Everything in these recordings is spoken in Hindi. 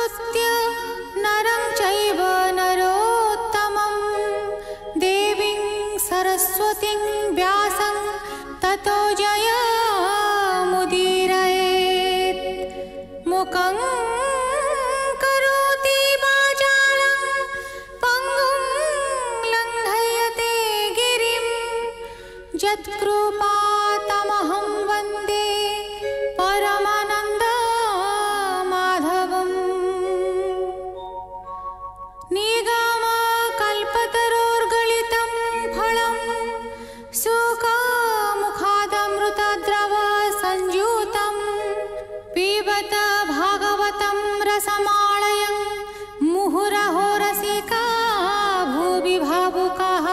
नमस्कृत्य नरं चैव नरोत्तमं देवीं सरस्वतीं व्यासं ततो जयमुदीरयेत्। मुखं करोति वाचालं पङ्गुं लङ्घयते गिरिं यत्कृपातमहं वन्दे परमानन्दमाधवम्। निगमकल्पतरोर्गलितं फलं सुखमुखादमृतद्रव संयुतं पिबत भागवतं रसमालयं मुहुरहो रसिका भुवि भावुकाः।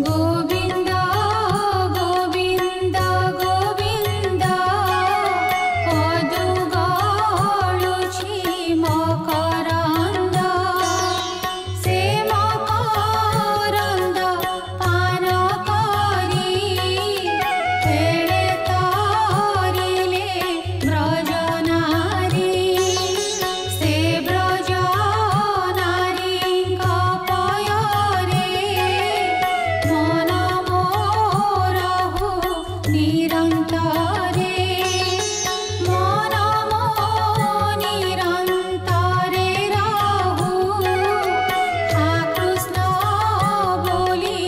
गोविन्द गोविन्द गोविन्द पदुगळुछि मकरन्द से मकरन्द पान करि फेळे तरिले ब्रजनारी से ब्रजनारीଙ୍କ पୟରେ मन मोरहु निरन्तरे मन मो निरन्तरे रहु हा कृष्ण बोली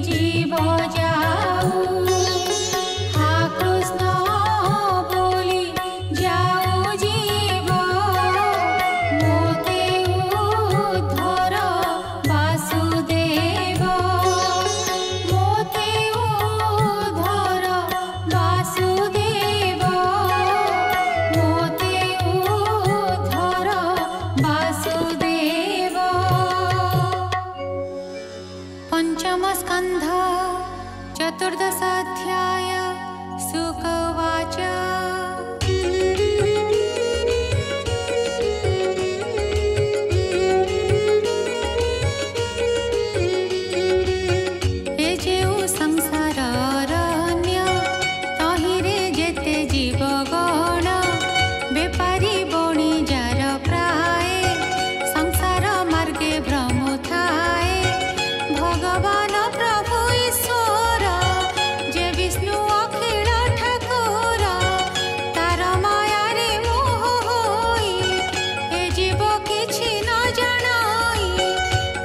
जीव जाऊ हा कृष्ण बोली जाऊ जीव मोते उद्धर वासुदेव मोते उद्धर वासुदेव मोते उद्धर वासुदेव। पंचम स्कंध चतुर्दशाध्याय शुक उवाच। ए जेउ संसार अरण्य तहिरे जेते जीवगण बेपारी बणिजार प्राय संसार मार्गे भ्रमुथाए भगवान प्रभु ईश्वर जे विष्णु अखिल ठाकुर तार मायारे मोह होई ए जीव किछि न जानाई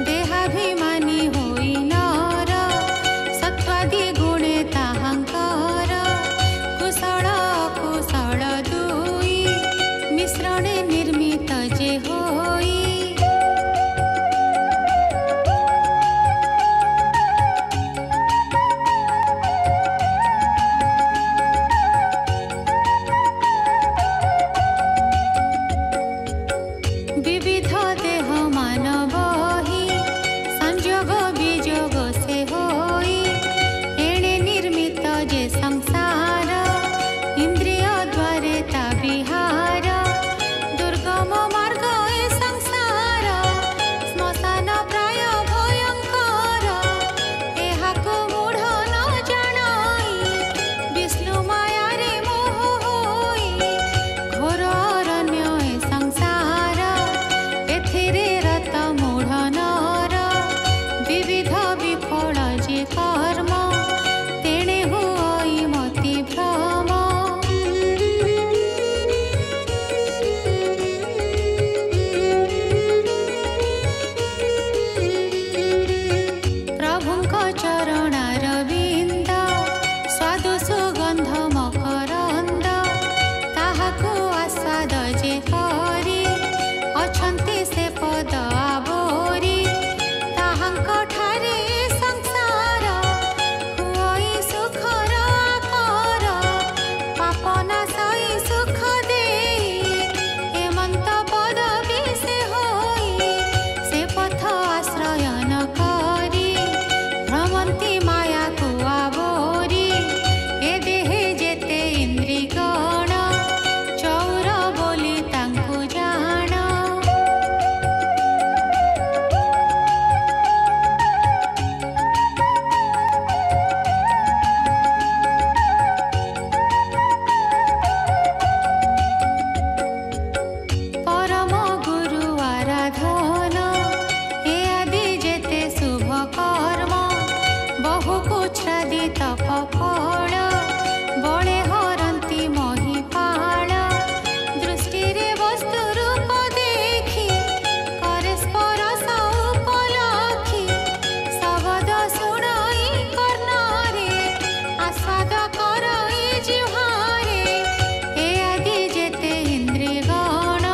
देहाभिमानी होई नर सत्वादि गुणे ताहांकर कुशल कुशल दुई मिश्रणे निर्मित जे होई विविध देह मानव ही संयोग वियोग से होई एणे निर्मित जे संसार इंद्रिय द्वारे ता विहार दुर्गम मार्ग ए संसार श्मशान प्राय भयंकर एहाको मूढ़ न जानाई विष्णु मायारे मोह होई घोर अरण्य ए संसार एथिरे रत मूढ़ नर विविध विफल जे कर्म तेणे होई मति भ्रम। प्रभुଙ୍କ चरणारविन्द स्वादु सुगन्ध मकरन्द ताहाको आस्वाद जे करी अछन्ति से पद आवरी ताहाଙ୍କ ठारे संसार ଛାଦି ତପ ଫଳ ବଳେ ହରନ୍ତି ମହିପାଳ ଦୃଷ୍ଟିରେ ବସ୍ତୁ ରୂପ ଦେଖି କରେ ସ୍ପରଶ ଉପଲକ୍ଷି ଶବଦ ଶୁଣଇ କର୍ଣ୍ଣରେ ଆସ୍ୱାଦ କରଇ ଜିହ୍ୱାରେ ଏ ଆଦି ଯେତେ ଇନ୍ଦ୍ରିୟଗଣ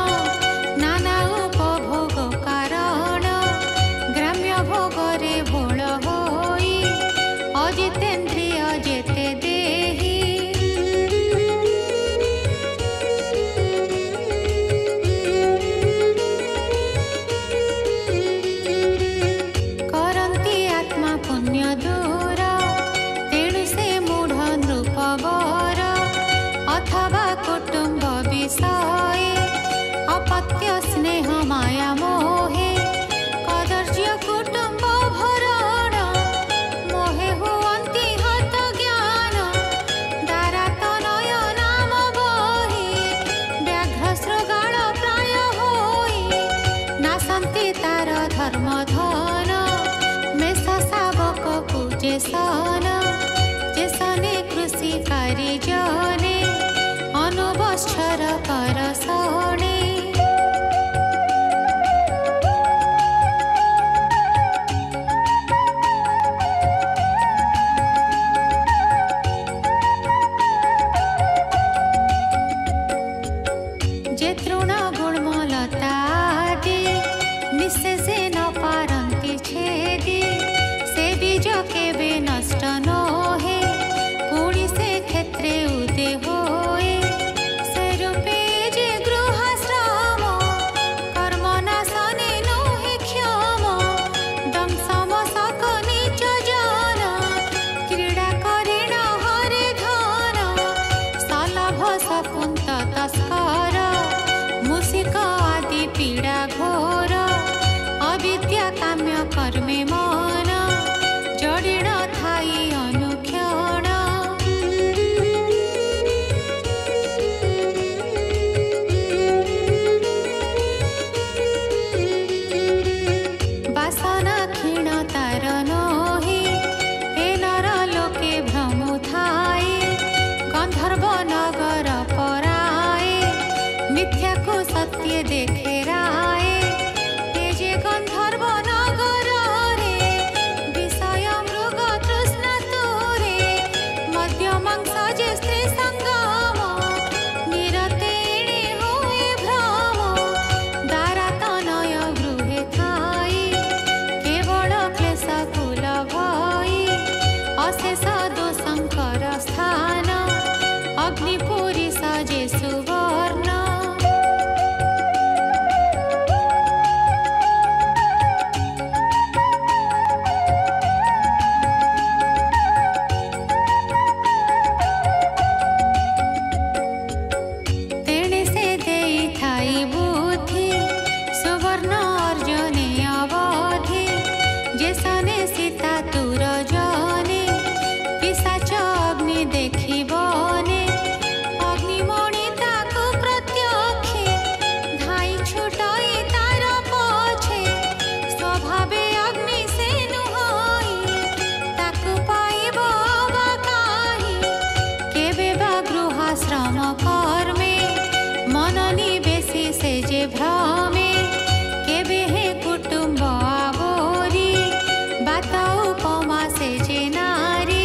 ନାନା ଉପଭୋଗ କାରଣ ଗ୍ରାମ୍ୟ ଭୋଗରେ ଭୋଳ ହୋଇ ଅଜିତେନ୍ଦ୍ରିୟ ଯେତେ ଦେହି କରନ୍ତି ଆତ୍ମା ପୁଣ୍ୟ ଦୂର ତେଣୁ ସେ ମୂଢ଼ ନୃପବର ଅଥବା କୁଟୁମ୍ବ ବିଷୟେ ଅପତ୍ୟ ସ୍ନେହ ମାୟା ମୋହେ କଦର୍ଯ୍ୟ କୁଟୁମ୍ବ ଭରଣ ମୋହେ ହୁଅନ୍ତି ହତ ଜ୍ଞାନ ଦାରାତନୟ ନାମ ବହି ବ୍ୟାଘ୍ର ଶୃଗାଳ ପ୍ରାୟ ହୋଇ ନାସନ୍ତି ତାର ଧର୍ମ ଧନ ମେଷ ଶାବକକୁ ଯେସନ ଯେସନେ କୃଷି କାରିଜନେ ଅନୁବତ୍ସର କର ଶଣେ ଯେ ତୃଣ ଗୁଳ୍ମଲତା ଆଦି ନିଶେଷେ ନ ପାରନ୍ତି ଛେଦି ସେ ବୀଜ କେବେ ନଷ୍ଟ ନୋହେ ପୁଣି ସେ କ୍ଷେତ୍ରେ ଉଦେ ହୋଏ ସେ ରୂପେ ଯେ ଗୃହାଶ୍ରମ କର୍ମ ନାଶନେ ନୋହେ କ୍ଷମ ଦଂଶମ ସକ ନିଜ ଜନ କ୍ରୀଡ଼ା କରିଣ ହରେ ଧନ ସଲଭ ସକୁନ୍ତ ତସ୍କର ମୂଷିକ ଆଦି ପୀଡ଼ା ଘୋର ଅବିଦ୍ୟା କାମ୍ୟ କର୍ମେ ମନ ଜଡ଼ିଣ ଥାଇ ଅନୁକ୍ଷଣ ବାସନା କ୍ଷୀଣ ତାର ନୋହି ଏ ନର ଲୋକେ ଭ୍ରମୁ ଥାଇ ଗନ୍ଧର୍ବ ନଗର ପରାଏ ମିଥ୍ୟାକୁ ସତ୍ୟ ଦେଖେ ରାଏ ଏ ଯେ ଗନ୍ଧର୍ବ ନଗରରେ ବିଷୟ ମୃଗ ତୃଷ୍ଣା ତୁରେ ମଦ୍ୟ ମାଂସ ଯେ ସ୍ତ୍ରୀ ସଙ୍ଗମ ନିରତେ ଏଣେ ହୁଏ ଭ୍ରମ ଦାରାତନୟ ଗୃହେ ଥାଇ କେବଳ କ୍ଲେଶ କୁଲ ଭଇ ଅଶେଷ ଦୋଷଙ୍କର ସ୍ଥାନ ଅଗ୍ନିପୁରୀ ସଜେ ସୁବର୍ଣ୍ଣ ତେଣେ ସେ ଦେଇଥାଇ ବୁଦ୍ଧି ସୁବର୍ଣ୍ଣ ଅର୍ଜନେ ଅବଧି ଯେସନେ ସୀତା ତୁର ଜନେ ପିଶାଚ ଅଗ୍ନି ଦେଖିବନେ ଅଗ୍ନିମଣି ତାକୁ ପ୍ରତ୍ୟକ୍ଷେ ଧାଇ ଛୁଟଇ ତାର ପଛେ ସ୍ୱଭାବେ ଅଗ୍ନି ସେ ନୁହଇ ତାକୁ ପାଇବ ଅବା କାହିଁ କେବେ ବା ଗୃହାଶ୍ରମ କର୍ମେ ମନ ନିବେଶି ସେ ଯେ ଭ୍ରମେ କେବେ ହେ କୁଟୁମ୍ବ ଆବୋରି ବାତ ଉପମା ସେ ଯେ ନାରୀ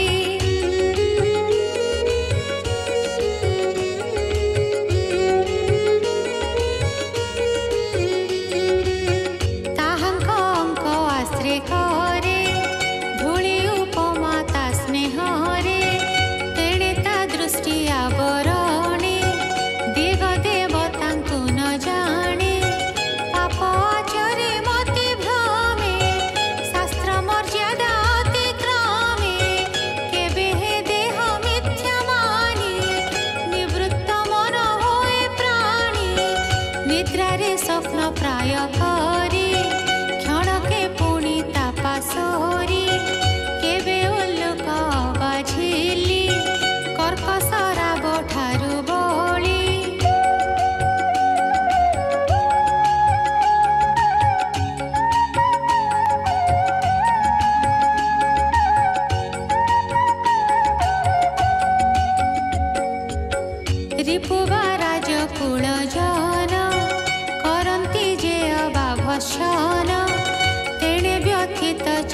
ତାହାଙ୍କ ଅଙ୍କ ଆଶ୍ରେ କରେ ଧୂଳି ଉପମା ତା ସ୍ନେହରେ ତେଣେ ତା ଦୃଷ୍ଟି ଆବରଣେ ଦିଗ ଦେବତାଙ୍କୁ ନ ଜାଣେ ପାପ ଆଚରେ ମତି ଭ୍ରମେ ଶାସ୍ତ୍ର ମର୍ଯ୍ୟାଦା ଅତିକ୍ରମେ କେବେ ହେ ଦେହ ମିଥ୍ୟା ମାନି ନିବୃତ୍ତ ମନ ହୋଏ ପ୍ରାଣୀ ନିଦ୍ରାରେ ସ୍ୱପ୍ନ ପ୍ରାୟ କରି କ୍ଷଣକେ ପୁଣି ତା ପାଶୋରି କେବେ ଉଲ୍ଲୁକ ବାଝିଲି କର୍କଶ ରାବ ଠାରୁ ବଳି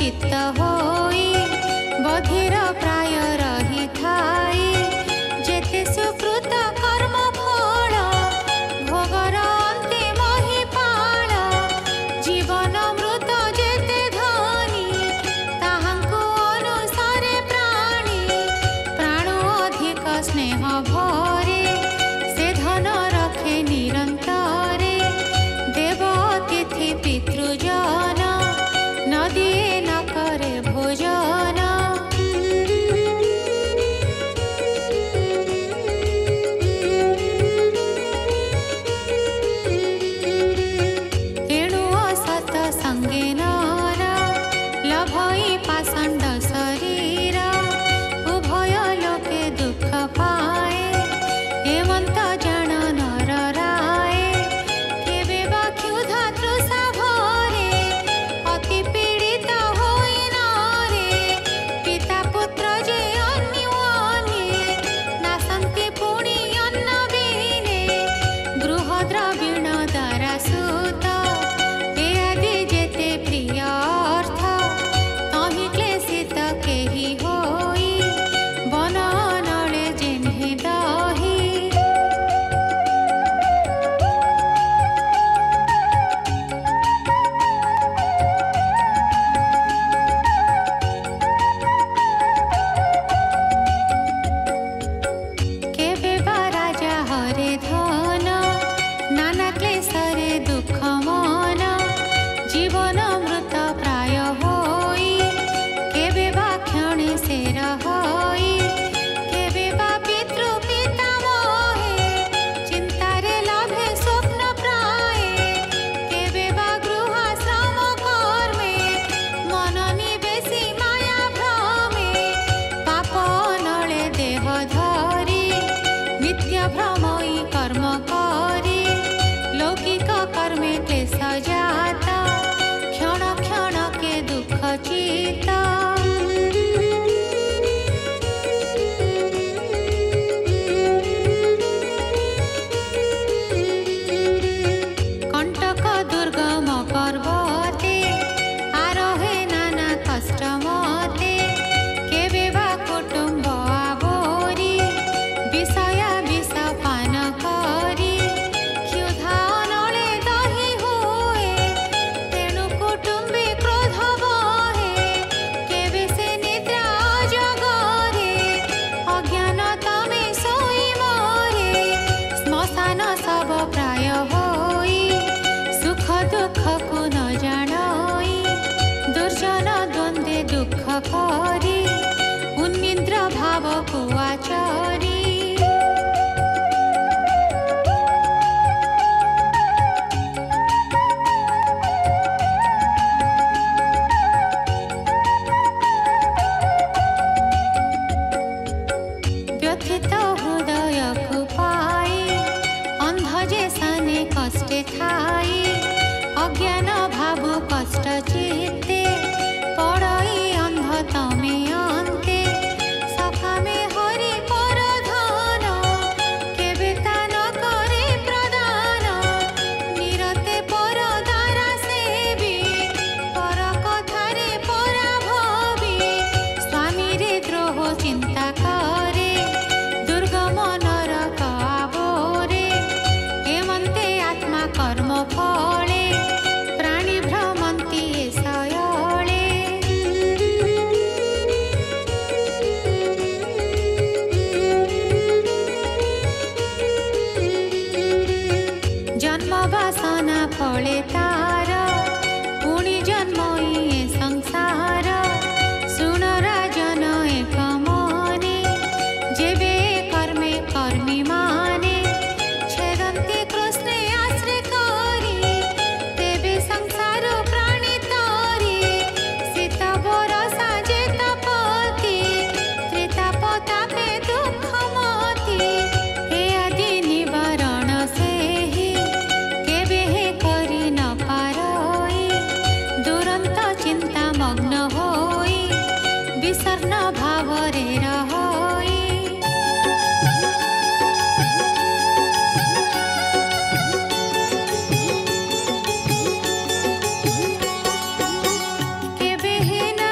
चित्त होई बधिर प्राय रही थाई जेते सुकृत कर्म फल भोगर अंतिम ही पाल जीवन मृत जेते धनी ताहांकु अनुसारे प्राणी प्राण अधिक स्नेह भरे से धन रखे निरंतरे देव अतिथि पितृजन न दिए न करे भोजन तेणु असत संगे नर लभई पाषंड शरीर उभय लोके दुख पाए हेमंत जान नर राय केबे बा क्षुधा तृषा भरे अति पीड़ित होई नारे पिता पुत्र जे अन्योन्ये नासन्ति पुणी अन्न बिने गृह द्रविण द्वारा सुत ए आदि जेते प्रिय अर्थ तहि क्लेशित केहि होई बन नळे जेन्हे दही केबे बा राजा हरे धन नाना क्लेशरे दुख मन जीवन मृत प्राय होई केबे बा क्षणे से रही केबे बा पितृ पिता मोहे चिंतारे लाभे स्वप्न प्राय केबे बा गृहाश्रम कर्मे मन निवेशी माया भ्रमे पाप नळे देह धरी नित्य भ्रमई कर्म करी लौकिक कर्मे क्लेश जात क्षण क्षण के दुख चित कंटक दुर्गम पर्वते आरोहे नाना कष्ट मते केबे बा कुटुंब आवरी विषय विष पान करी क्षुधा नळे दही हुए तेणु कुटुंबी क्रोध बहे केबे से निद्रा जगरे अज्ञान तमे सोई मरे श्मशान सब प्राय होई सुख दुख को न जानई दुर्जन द्वंद्वे दुख करी उन्निद्र भाव को आचरी व्यथित हृदय को पाई अंध जे सने कष्टे थाई अज्ञान भाव कष्ट चित्ते पड़ई अंध तमे अंते सखामे हरि पर धन केबे ता न करे प्रदान निरते पर द्वारा सेवी पर कथारे परा भवी स्वामी रे द्रोह चिंता करे दुर्गम नरक आवरे हेमन्ते आत्मा कर्म फले प्राणी भ्रमन्ति सयळे जन्म वासना फले तार पुणी जन्मई ए संसार सुन राजन एक मने जेबे कर्मे कर्मी माने छेदन्ति कृष्णे आश्रय करी तेबे संसार प्राणी तरी शीत बरसा जे तपति त्रितापतापे दुख मति हे आदि निवारण सेहि केबे हे करी न पारई दुरंत चिंता मग्न होई विसर्ण भावरे रहोई केबे हे न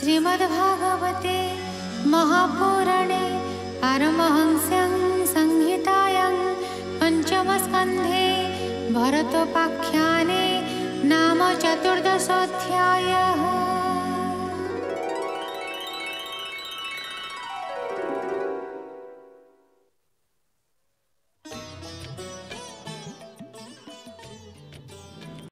श्रीमद्भागवते महापुराणे पारमहंस्यां संहितायां पञ्चमस्कन्धे भरतोपाख्याने नाम 14 अध्यायः।